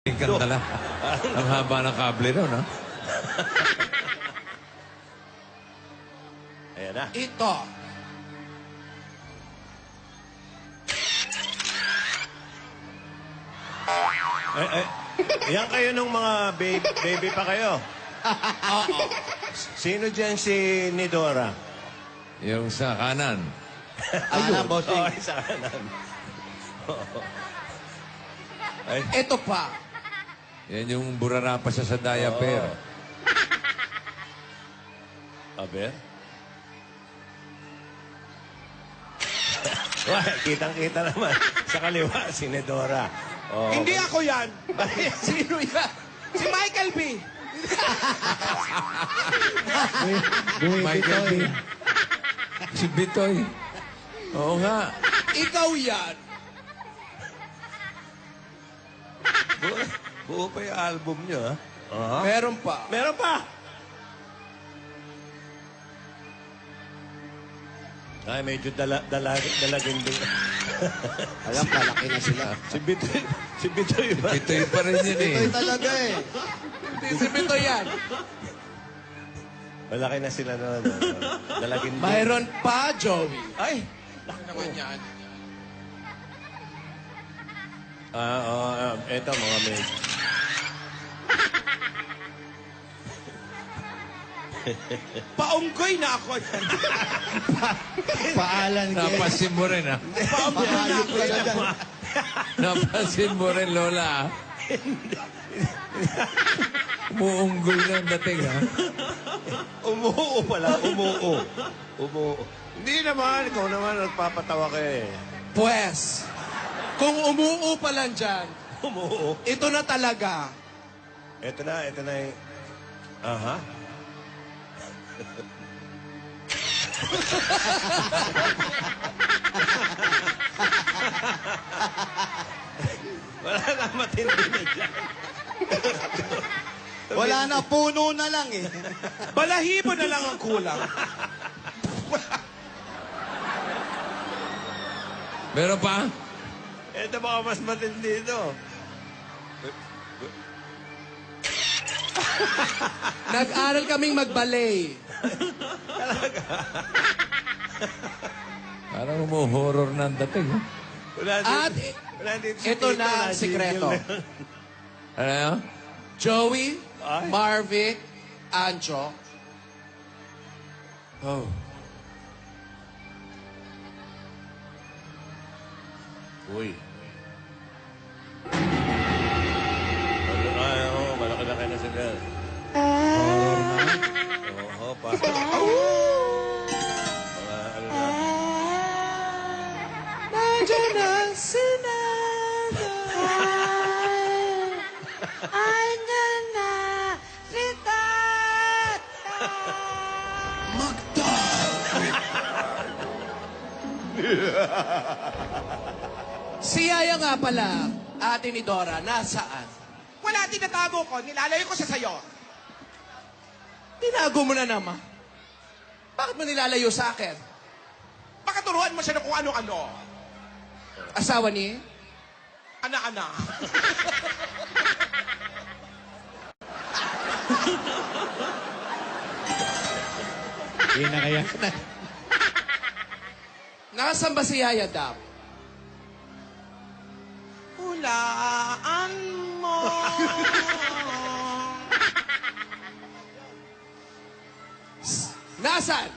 Ganda lang. Ang haba ng kable daw, no? Ayan na. Ito. Yan kayo nung mga baby pa kayo. Oo. Sino dyan si Nidora? Yung sa kanan. Ayun. Oh, sa kanan. Ay, Ito pa. Yan yung burara pa siya sa diaper. aber. Wah, kitang-kita naman. Sa kaliwa, si Nidora. Oh, Hindi ako yan. Sino yan? Si Michael B. Michael B. Si Bitoy. Oo nga. Ikaw yan. Buo pa yung album nyo, ha? Uh-huh. Meron pa. Meron pa! Ay, medyo dalagin din. Alam, palaki na sila. Si Bitoy ba? Bitoy pa rin yun eh. Ito talaga eh. Si Bito yan. Malaki na sila noon. Dalagin din. Mayroon pa, Joey. Ay! Laki naman yan. Eto mga may... Paunggoy na ako yan. Paalan kayo. Napansin mo rin, ha? Pahayop ka na dyan. Napansin mo rin, Lola, ha? Umuunggol na ang dating, ha? Umuo pala, umuo. Hindi naman, ikaw naman nagpapatawa ka eh. Pwes, kung umuo pa lang dyan, Umuo. ito na talaga. Ito na yung... Aha. Wala na matindi na dyan. Wala na, puno na lang eh. Balahibo na lang ang kulang. Meron pa? Ito baka mas matindi ito. Nag-aral kaming mag-ballet. Parang umuhorror na ang dating, ha? Wala At wala dito si ito Tito, na ang sikreto. Ano yan? Joey, Ay. Marvic, Ancho. Oh. Uy. Malaki-laki na sila. Oo, pa. Mga ano na. Nandiyan ang sinada. Andyan na si Tata. Magda! Si Yaya nga pala, ate ni Dora, nasaan? Wala, tinatago ko. Nilalayo ko siya sa'yo. Tinago mo na naman. Bakit mo nilalayo sa akin? Baka turuan mo siya ng kung ano-ano. Asawa ni? Ana-ana. Hindi na kaya. Nasaan ba si Yaya Dab? Hulaan mo. Nasaan?